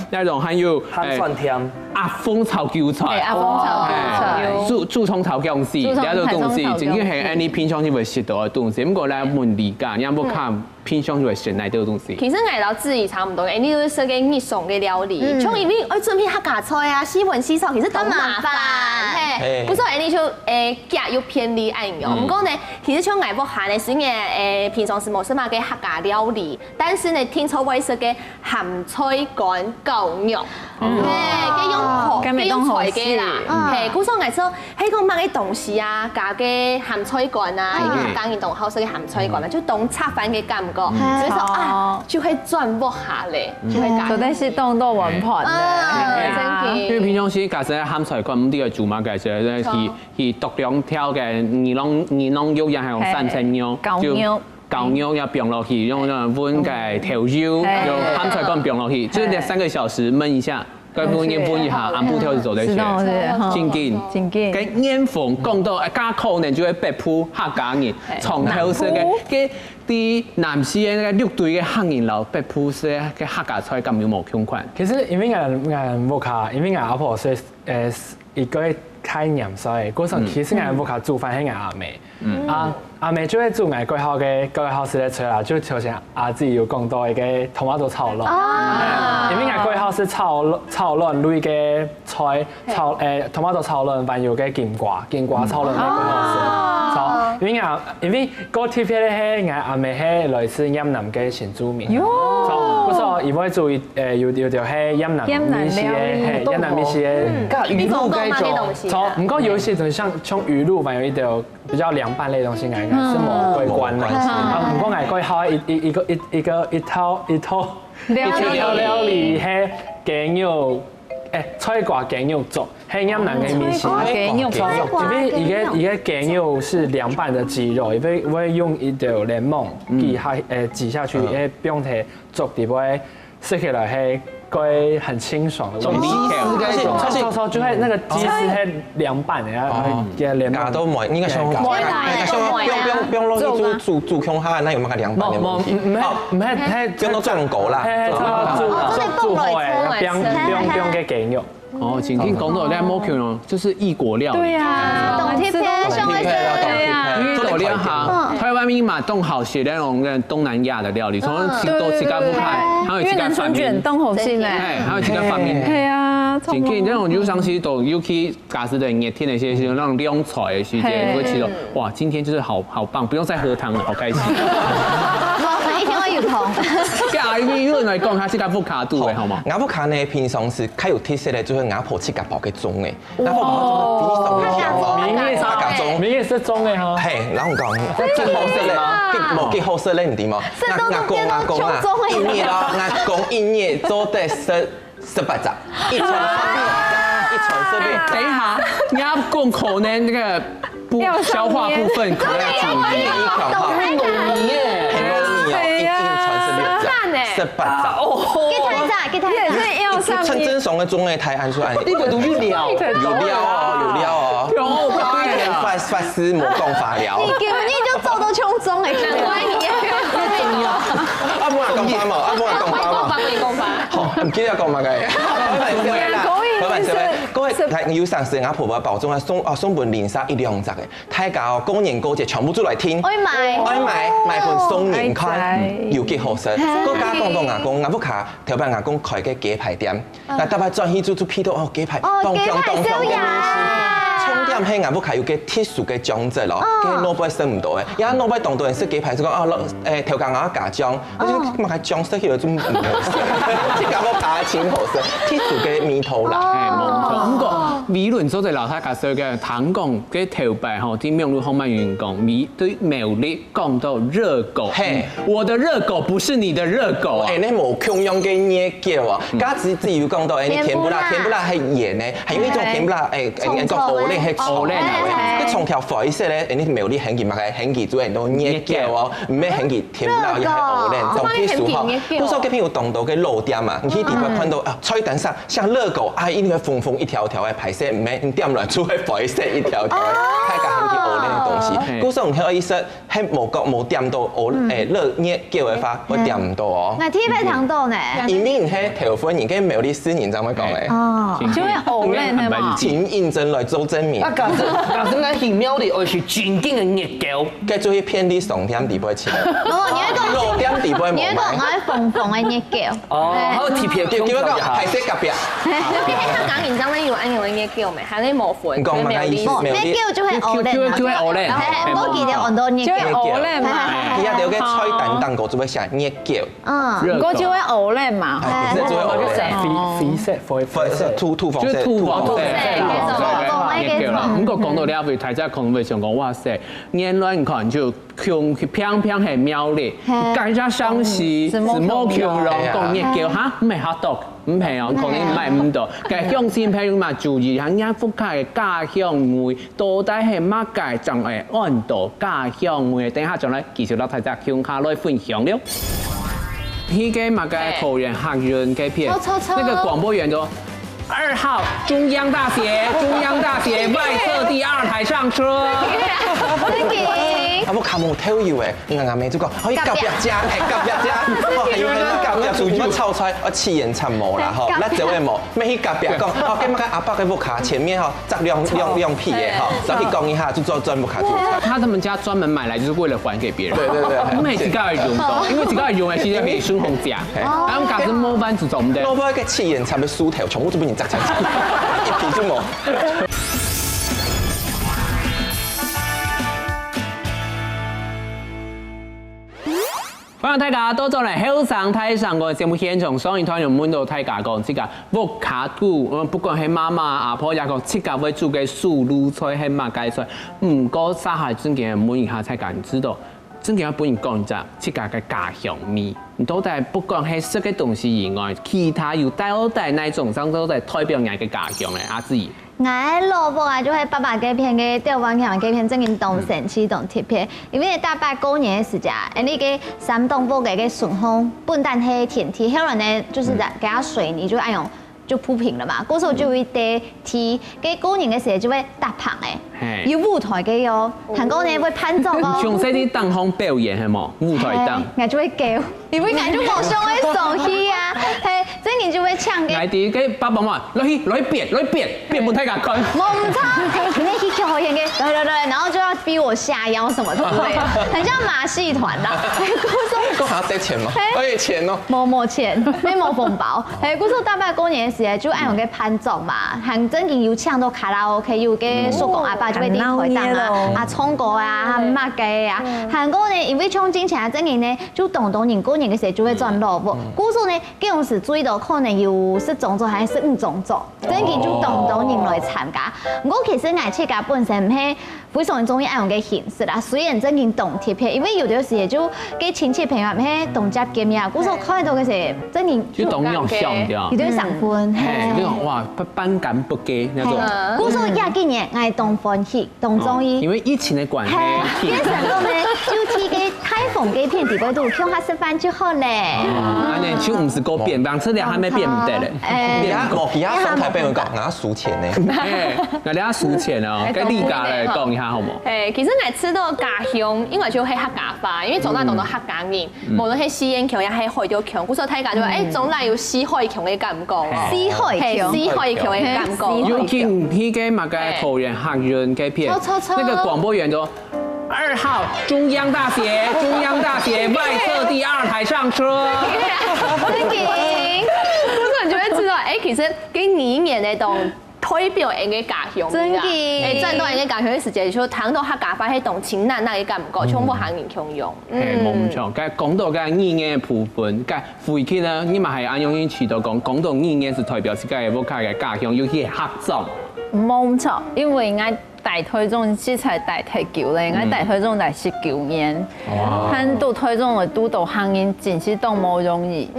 Speaker 1: 那種還有
Speaker 3: 蒜甜。
Speaker 1: 阿鳳炒韭菜，
Speaker 5: 阿鳳炒韭菜，
Speaker 1: 竹葱炒薑絲，有啲東西，正經係你平常就會食到嘅東西。不過咧，唔理解，你有冇看平常就會食嚟啲東西？
Speaker 4: 其實我哋自己差唔多嘅，你都食嘅日常嘅料理，像因為我準備客家菜啊、西文西炒，其實都麻煩。不過你就夾要偏離按用。唔過呢，其實像外國行嘅是嘅平常是冇什麼嘅客家料理，但是呢，聽說會食嘅鹹菜乾狗肉，用菜嘅啦，係，古時我說喺個乜嘅東西啊，加嘅鹹菜乾啊，而家當然同好食嘅鹹菜乾啦，就當炒飯嘅感覺，所以說啊，就會轉播下嚟，就會加。
Speaker 5: 到底是當到碗盤咧，
Speaker 1: 因為平常時假設鹹菜乾唔啲嘅做乜嘅，就係獨兩條嘅二郎肉，然後用三層肉，狗肉要煸落去，用溫嘅調油，用鹹菜乾煸落去，就是2-3個小時燜一下。佢燜一下，按布條就做得出，真緊。佢煙風講到加可能就會逼鋪客家人，從頭食嘅啲南市嘅那個綠隊嘅客人樓逼鋪食嘅客家菜咁有冇相關？
Speaker 7: 其實因為我冇卡，因為我阿婆是一個開鹽水，嗰陣其實我冇卡煮飯係我阿妹，阿妹就會煮我最好食嘅菜啦，就頭先阿姊有講到一個同我做炒肉，因為我最好是炒卵類嘅菜，同我做炒卵，還有嘅金瓜炒卵係最好食。因為嗰貼片咧係我阿妹係來自雲南嘅新住民，嗰時候而家做有條係雲南米線嘅，雲南米線嘅魚露嘅做，唔過有一些就像魚露，還有一條比較涼拌類東西，應該是冇桂冠的。唔過我最好一套料理係雞肉。菜瓜雞肉粥，係雲南嘅米線。
Speaker 5: 雞肉粥，
Speaker 7: 因為雞肉是涼拌的雞肉，因為會用一條檸檬擠下去，不用睇粥底會食起來係會很清爽的。炒就係那個雞是係涼拌的，然後嘅檸檬。
Speaker 6: 都唔應該上，不用落去煮香下，那有乜個涼拌嘅問題？
Speaker 7: 唔係，
Speaker 6: 不用到醬果啦。
Speaker 7: 煮好誒，不用嘅雞肉。
Speaker 1: 哦，前天講到咧冇叫咯，就是異國料理。
Speaker 5: 對啊，
Speaker 2: 凍貼片，上海
Speaker 1: 異國料理台灣咪嘛凍好些那種東南亞的料理，從都自家不開，還有自家發明。
Speaker 5: 凍好先咧，
Speaker 1: 還有自家發明。
Speaker 5: 係啊，
Speaker 1: 前天那種有上次都尤其假使的熱天那些那種涼菜的時間，會吃到哇，今天就是好棒，不用再喝湯了，好開心。
Speaker 2: 一天會有湯。
Speaker 1: 假如有人來講，他自家不卡度的好嗎？
Speaker 6: 雅布卡呢平常是較有特色的，就是雅婆自家包嘅粽嘅，雅婆包粽
Speaker 7: 明月是粽嘅哈。
Speaker 6: 係，然後講幾好食咧，冇幾好食咧，唔點啊？阿公啊，阿公一年做得18隻，一傳十遍。
Speaker 1: 等一下，阿公可能那個消化部分可能要注意。
Speaker 6: 18隻，趁正常嘅粽嘅睇按出來，
Speaker 3: 呢個都有料，
Speaker 6: 法師冇講法了。
Speaker 2: 你就做到衝粽嚟，難怪你
Speaker 6: 阿冇人講法冇，阿冇人講法。好，唔記得講乜嘅。各位係要上市雅婆婆包粽啊，送本連殺1-2隻嘅，大家公年過節全部出來聽。愛買本送年刊，要幾好食。嗰家講到雅公，雅福卡頭班雅公開嘅雞排店，嗱特別轉去做批到哦雞排，當香燒鴨。重點係我不卡有個特殊嘅裝置咯，佢腦部生唔到嘅，因為腦部動到人設計牌就講調教我假裝，你咪係裝飾起來就唔好色，即係我拍清好色，特殊嘅面頭啦。
Speaker 1: 冇錯，不過理論所在老太家說嘅唐講嘅頭擺吼，啲名路後面員講，咪對美麗講到熱狗，我的熱狗不是你的熱狗啊！
Speaker 6: 你冇共用嘅嘢叫啊，家自由講到你甜不辣係鹽咧，係因為種甜不辣做鵝咧係鵝咧嚟嘅，佢從條灰色咧，你美麗很健嘛，係很健做人都嘢叫哦，唔係很健甜不辣又係鵝咧，就啲數學。嗰時候嘅朋友動到嘅路店啊，你去地方看到啊，菜單上像熱狗啊，因為縫一條條嘅排色，唔係你點落做係灰色一條條，太個很健鵝咧嘅東西。嗰時候唔係意思係無角冇點到鵝熱嘢叫嘅話，我點唔到哦。
Speaker 2: 我睇咩糖度呢？
Speaker 6: 因為唔係頭份，而家美麗4年咁樣講嘅。
Speaker 2: 哦，
Speaker 5: 就會鵝咧係嘛？
Speaker 6: 請認真來做證明。
Speaker 3: 啊，假設我奇妙的，我是專經嘅熱狗，
Speaker 6: 繼續去偏啲上點地步切。
Speaker 2: 哦，你一個
Speaker 6: 落點地步冇買。
Speaker 2: 你一個我喺縫嘅熱狗。
Speaker 3: 哦，好貼片
Speaker 6: 叫一個排色夾別。
Speaker 4: 你喺香港現真咧要按樣嘅叫咩？係你冇款，
Speaker 6: 講乜意思？
Speaker 2: 熱狗就係鵝咧，
Speaker 1: 就係鵝咧，
Speaker 2: 我記得按到熱
Speaker 5: 就係
Speaker 2: 狗。
Speaker 5: 鵝咧嘛。
Speaker 6: 而家有個菜單當個就會寫熱狗。
Speaker 2: 嗯，
Speaker 5: 嗰就係鵝咧嘛。
Speaker 6: 其實就係鵝咧。
Speaker 7: 啡色，灰色，
Speaker 6: 土黃色。
Speaker 1: 就是土黃色，
Speaker 2: 熱狗啦。
Speaker 1: 咁個講到你阿肥睇真係講到想講，哇塞，原來你看就強偏偏係妙麗，更加相似，是冇強容講熱狗嚇，唔係嚇到。唔係哦，可能唔係唔到，嘅香鮮譬如嘛，注意喺一幅卡嘅家鄉味，到底係乜嘅仲係按度家鄉味？等下仲咧繼續落睇只向下來分享了。呢個乜嘅桃園客運嘅片，那個廣播員就2號中央大學外側第2台上車。
Speaker 6: 啊！我靠冇偷要嘅，硬味就講可以夾一隻，夾一隻，係要夾一隻，我湊出來我黐人層毛啦，嗬，甩走嘅毛，咩去夾一講，哦，今日阿伯嘅木卡前面嗬，摘兩皮嘅嗬，所以講一下就專木卡住。
Speaker 1: 他們家專門買來就是為了還給別人。
Speaker 6: 對對對，
Speaker 1: 因為自己係用到，因為自己係用嘅，其實可以順風夾。咁假使冇班就做唔得。
Speaker 6: 攞翻嘅黐人層嘅薯條，全部都俾人摘齊，一皮都冇。
Speaker 1: 歡迎大家都做嚟後生台上個節目現場，上一團用滿到大家講，即個沃卡肚，不管係媽媽阿婆也講，即個會煮嘅素滷菜係乜嘅菜，唔過沙下真嘅滿一下才敢知道，真嘅本人講就即個嘅家鄉味，到底不管係食嘅東西以外，其他有帶那種，上都係代表人嘅家鄉咧，阿志。
Speaker 2: 我蘿蔔啊，就係爸爸嘅片嘅吊灣橋嘅片，真係動神氣動貼片，因為大伯過年嘅時間，呢個山東部嘅順風本單係田地，後來呢就是給它水泥就按用就鋪平了嘛，嗰時候就會地梯，嘅過年嘅時候就會搭棚誒，有舞台嘅喲，韓國人會攀奏哦。
Speaker 1: 詳細啲當紅表演係冇舞台當，
Speaker 2: 我就會叫，因為我就冇上去上去啊，係，即係你就會唱嘅。
Speaker 1: 我哋嘅爸爸媽媽來變本睇下佢。
Speaker 2: 我唔唱，你去跳好演嘅，對，然後就要逼我下腰什麼之類的，很像馬戲團啦。
Speaker 6: 嗰下得錢嗎？可以錢哦。
Speaker 2: 冇錢，你冇紅包。係嗰時候大伯過年嘅時候就按用嘅攀奏嘛，行真件要唱到卡拉 OK，要嘅叔公阿伯就會啲台燈啊，啊蔥果啊，乜嘅啊。韓國呢，因為唱金錢啊，真件呢就動人過年嘅時候就會賺蘿蔔。嗰時候呢，嗰種時最多可能有10種族還是15種族，真件就動人來參加。我其實愛切家本身唔係非常中意按用嘅形式啦，雖然真件動貼片，因為有啲時就嘅親戚朋友唔係動接見面啊，嗰時候看到嘅時候真件
Speaker 1: 就動樣相啲，
Speaker 2: 有啲上婚，
Speaker 1: 呢種哇班感不佳那種。
Speaker 2: 嗰時候廿幾年愛動歡喜，動中醫，
Speaker 1: 因為疫情嘅關係，
Speaker 2: 變成個呢就貼嘅台風嘅片地嗰度，向下示範就好咧。
Speaker 1: 啊，你就唔是個變，兩次兩還沒變唔得咧。
Speaker 6: 其他上台俾人講，我數錢呢。
Speaker 1: 我哋阿數錢哦，跟李家嚟講一下好冇？
Speaker 4: 其實我吃到家鄉，因為就係客家話，因為總來講到客家人，無論係西安腔，也係海調腔，嗰時候睇家就話，總來有西海腔嘅感覺，
Speaker 2: 西海腔
Speaker 4: 嘅感覺。
Speaker 1: 有見呢個乜嘅桃園客運嘅片，那個廣播員就2號中央大學外側第2台上車。
Speaker 4: 嗰時就會知道，其實幾年嘅呢種代表人嘅家鄉，
Speaker 2: 真嘅
Speaker 4: 誒，戰鬥人嘅家鄉嘅時節，就談到客家話係同情難嘅感覺，全部行人共用。
Speaker 1: 冇錯，咁講到嘅語言嘅部分，咁回去呢，你咪係按用語詞度講到語言是代表自己嘅屋企嘅家鄉，尤其係客莊。
Speaker 5: 冇錯，因為我大推中先才大太久咧，我大推中大19年，喺度推中嘅督導行業真是都冇容易，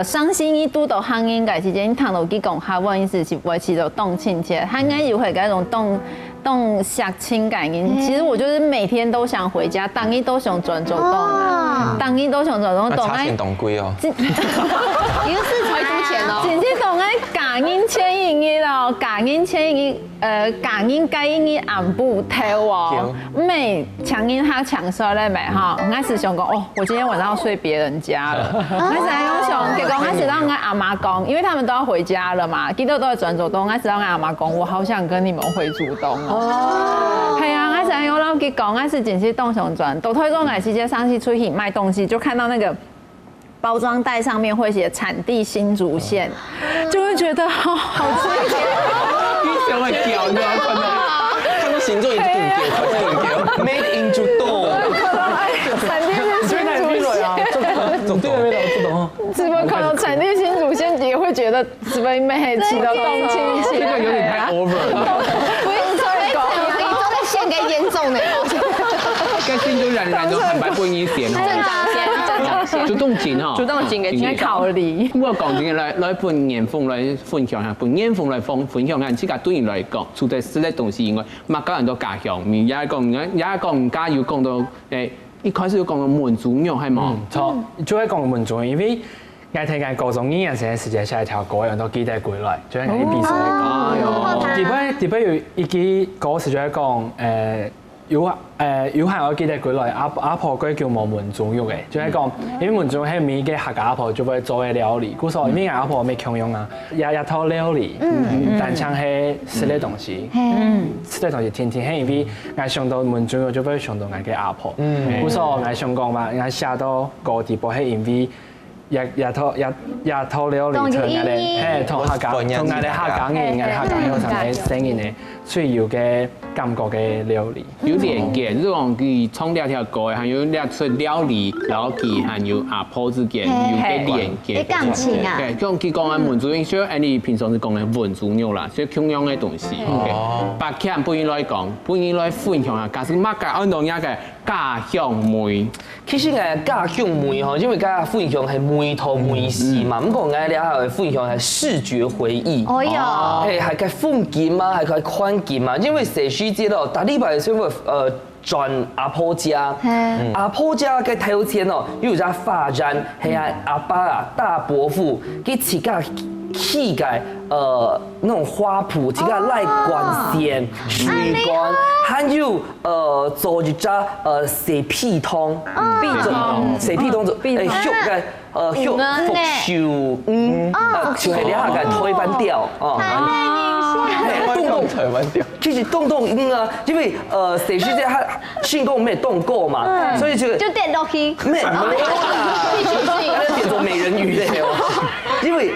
Speaker 5: 上新一督導行業嘅時間，你談到佢講下，我意思是維持到動親切，他應該有係嗰種動相親感應。其實我就是每天都想回家，當日都想轉走動啊，當日都想轉走動。
Speaker 6: 差錢動貴哦。
Speaker 2: 有事才出錢哦。
Speaker 5: 真是動愛感應千億咯，感應千億，感應該億按部頭哦，每強硬他搶說咧沒哈，我是想講哦，我今天晚上要睡別人家了，我是想講，結果我是讓我阿媽講，因為他們都要回家了嘛，記得都要轉走動，我是讓我阿媽講，我好想跟你們回主動哦。係啊，我想我老佢講，我是真是動想轉，都推動我直接上去出去賣東西，就看到那個包裝袋上面會寫產地新竹縣，就會覺得好親切。
Speaker 1: 你想會叫你可能
Speaker 6: 看到新竹已經叫 ，Made in 竹東。
Speaker 5: 產地是新竹縣，
Speaker 7: 總對的味道不懂。
Speaker 5: 怎麼可能產地新竹縣也會覺得是被美氣的動親切？
Speaker 1: 這個有點太 over 了。
Speaker 2: 不是說你這個獻給嚴重的。
Speaker 1: 跟新竹人都很白不一點哦。主動錢哦，
Speaker 4: 主動錢嘅
Speaker 5: 應該考慮。
Speaker 1: 我講真嘅來半年風來分享下，半年風來分享下，自家對人來講，除咗食嘅東西以外，乜家人都家鄉面，也講唔加要講到誒，一開始要講到滿族肉係冇？
Speaker 7: 錯，就係講滿族，因為我睇緊各種語言成時間下一條歌，人都記得過來，就係啲比賽講。特別有一句歌詞就係講有行我記得過來，阿婆佢叫冇滿族肉嘅，就係講因為滿族喺面嘅客家阿婆就會做嘅料理，故所因為阿婆未強用啊，日頭料理，但係係食啲東西，食啲東西天天係因為我想到滿族肉就會想到我嘅阿婆，故所我想講嘛，我寫到個地步係因為。日頭料理同我哋同客家嘅客家嘅上嘅聲音嘅需要嘅感覺嘅料理，
Speaker 1: 有連結，即係講佢創兩條歌，還有兩出料理，然後佢還有阿婆之間有啲連結。
Speaker 2: 啲感情啊！
Speaker 1: 咁佢講嘅滿族人，所以你平常是講嘅滿族肉啦，所以同樣嘅東西。白劇本應來講，本應來分享下，假使乜嘅按照嘢嘅家鄉味。
Speaker 3: 其實誒家鄉味吼，因為家分享係味頭味絲嘛，咁講誒咧係分享係視覺回憶。
Speaker 2: 哎呀，
Speaker 3: 誒係佢風景嘛，係佢環境嘛，因為社區節咯，大禮拜先會轉阿婆家，阿婆家嘅頭前哦，有隻發展係阿爸啊大伯父佢自家氣嘅那種花圃，自家來管線水管，還有做一隻洗屁桶，洗屁桶就誒學嘅學復修，就係你下嘅台灣調哦。
Speaker 6: 台灣調，
Speaker 3: 其實動啊，因為社區在他訓工沒動過嘛，所以就
Speaker 2: 跌落去，
Speaker 3: 沒有啦，變做美人魚咧哦。因為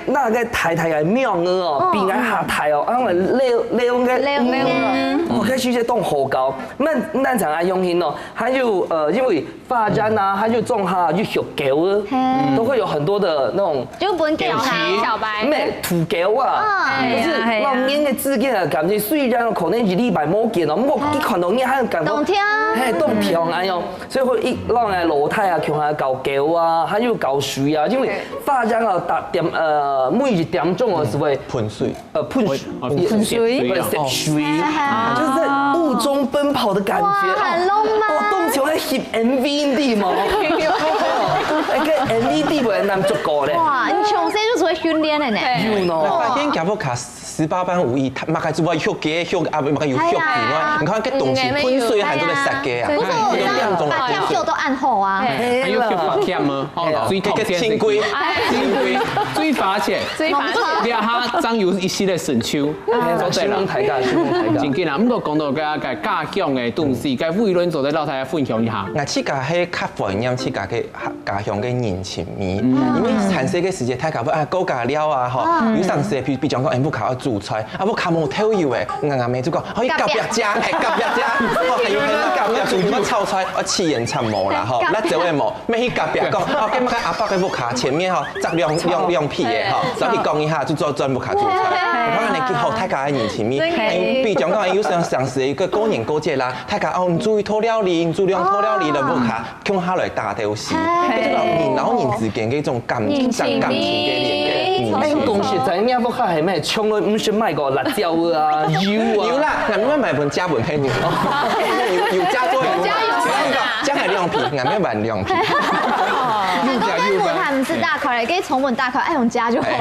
Speaker 3: 我那個太嘅廟哦，比我下太哦，因為撩我開始在動好高，那場啊用心哦，還有因為發展啊，還有種下就學狗都會有很多的那種
Speaker 2: 就本狗
Speaker 4: 小白，
Speaker 3: 咩土狗啊，就是老年嘅字眼啊，感覺雖然可能一禮拜冇見哦，不過一看到你還感覺
Speaker 2: 動聽，
Speaker 3: 嘿動聽哎喲，所以會一讓人老太啊，強下搞狗啊，還有搞水啊，因為發展啊搭點每一點鐘啊是會
Speaker 6: 噴水，
Speaker 3: 噴水，就是在霧中奔跑的感覺，
Speaker 2: 很浪漫，
Speaker 3: 我動起來翕 MV 啲嘛，個 MV 啲會難足夠咧。
Speaker 2: 哇，你從細就做訓練嘅呢？
Speaker 6: 發現家伙卡18般武藝，乜嘅只話學嘅學阿唔係要學嘅，你看啲東西噴水係做嚟食嘅啊，
Speaker 2: 不是我白天學都暗號啊，
Speaker 1: 還有學法欠吗？最痛
Speaker 6: 个清规，
Speaker 1: 最罚钱，你啊哈张有一系列神秋，
Speaker 3: 希望大家，
Speaker 1: 真紧啊！不过讲到个家乡的东西，该委论做在老太分享一下。
Speaker 6: 我去家迄较怀念去家嘅家乡嘅人情味，因为产生嘅时间太搞不高价料啊吼，有上时比讲讲，不靠要煮菜，不靠冇偷油诶，硬妹就讲可以隔壁家，隔壁家，还有隔壁煮乜炒菜，我气眼参冇啦吼，那这位冇，咩去隔壁讲，今日阿伯嘅不卡前面吼，摘两皮嘅吼，就去讲一下就做专不卡煮菜，可能你好太家嘅人情味，比讲讲有上时一个过年过节啦，太家唔注意拖料理，注重拖料理就不卡，用下来打掉事，人老人之间嘅一种感情嘅连接。
Speaker 3: 讲实在，你不卡系咩？冲去唔算买个辣椒啊、油啊。
Speaker 6: 有啦，俺们买盆加盆配牛，有加多有加海亮皮，俺们买亮皮。
Speaker 2: 但如果他们是大块的，可以重温大块，爱用加就好了。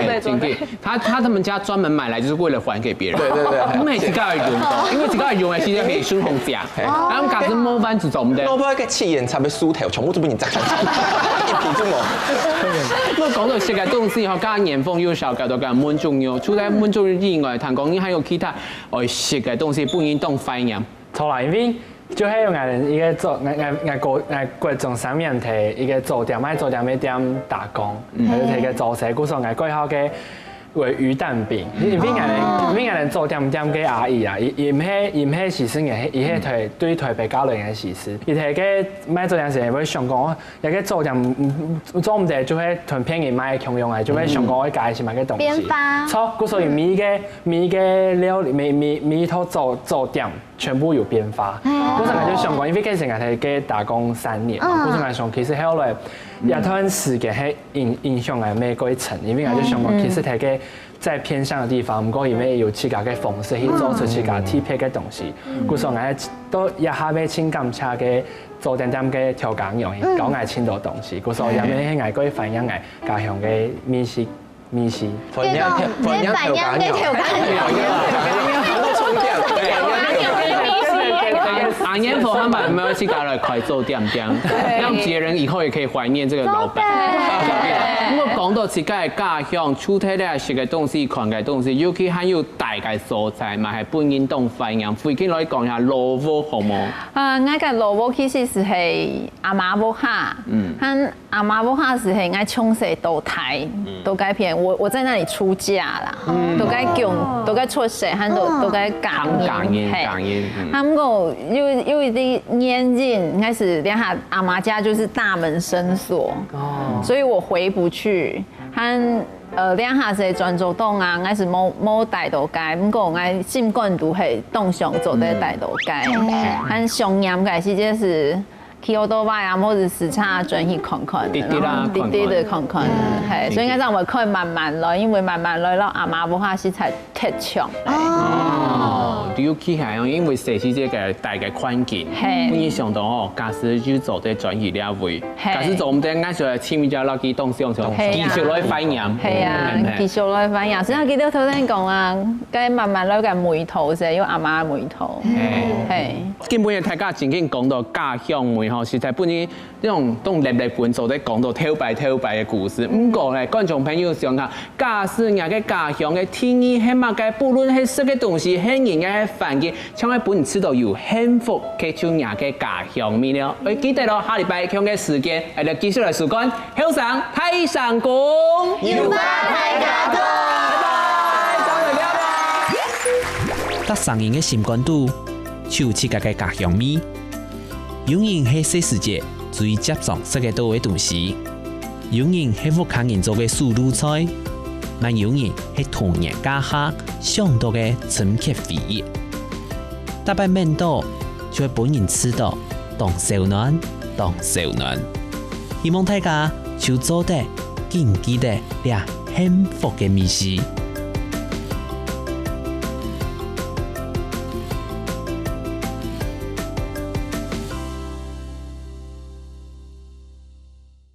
Speaker 1: 对，经济，他们家专门买来就是为了还给别人。
Speaker 6: 对，
Speaker 1: 我每次都要用到，因为这个用的其实可以顺红夹，然后家是摸翻就种的。
Speaker 6: 摸翻个气焰差不多梳头，全部都被你摘干净，一皮就冇。
Speaker 1: 我讲到这个东西吼，加年丰有小搞到个蛮重要，除了蛮重要以外，谈讲你还有其他食嘅东西不应当反应。
Speaker 7: 错啦，因为就係用人一個做各種上面提一個做店，喺做店咩店打工，係提個做社，故所過後嘅為魚蛋餅，因為人做店嘅阿姨啊，伊唔係時時嘅，伊係台對台北交流嘅時時，伊提個買做店時會想講，有個做店做唔得就係同便宜買強用嘅，就會想講我介紹買個東西。
Speaker 2: 編發。
Speaker 7: 錯，故所以米嘅料理米頭做店。全部有變化，嗰陣就想講，因為嗰陣我係嘅打工3年，嗰陣我想其實後來一段時間係影響我每個一層，因為我就想講，其實係嘅在偏鄉嘅地方，唔過因為有自家嘅方式去做出自家特別嘅東西，嗰陣我都一下要請感謝嘅做點嘅調羹用，講我請到東西，嗰陣我係我個反映我家鄉嘅美食，
Speaker 6: 反映調
Speaker 1: 阿年婆他们有没有去搞来快做店，让别人以后也可以怀念这个老板。我讲到自己嘅家乡，出體咧食嘅東西、看嘅東西，尤其還有大嘅蔬菜，嘛係本應當反映。飛機可以講下蘿蔔好冇？
Speaker 5: 我嘅蘿蔔其實是係阿媽母下，和阿媽母下是係我從細到大都改變。我在那裡出嫁啦，都改講，都改出世，和都改講音。他們個有一啲年紀，開始兩下阿媽家就是大門深鎖，所以我回不去。和兩下是專做檔啊，我是冇大道街，不過我習慣都係檔上做在大道街。和上鹽嘅時節是去奧多巴啊，或者時差轉去看看，滴的看看，係，所以我就會可以慢慢來，因為慢慢來咯，阿媽冇下時才踢場。
Speaker 1: 尤其係因為社區這個大嘅環境，你想到哦，假使就做啲轉移了位，假使做唔得，啱上前面就落去東上上，繼續來反映。
Speaker 5: 係啊，繼續來反映。所以我記得頭先講啊，咁慢慢來嘅梅頭就係用阿媽梅頭。係。
Speaker 1: 基本上大家正經講到家鄉梅吼，實在本身呢種歷本做啲講到跳擺嘅故事。唔過咧，觀眾朋友想下，假使人嘅家鄉嘅天意係乜嘅，不論係食嘅東西，係人嘅環境，像我本知道有幸福嘅像人嘅家鄉面了。我記得咯，下禮拜強嘅時間，我哋繼續嚟事關後生太上宮，
Speaker 2: 要發太家公，
Speaker 1: 拜拜，再見啦。
Speaker 8: 搭上癮嘅心肝肚，手自家嘅家鄉味。有人係細時節最接觸食嘅多嘅東西，有人係屋企人做嘅素魯菜，但有人係童年家下上到嘅陳劇回憶。大擺面到就係本人吃到當小暖。希望大家就做得記得倆幸福嘅美食。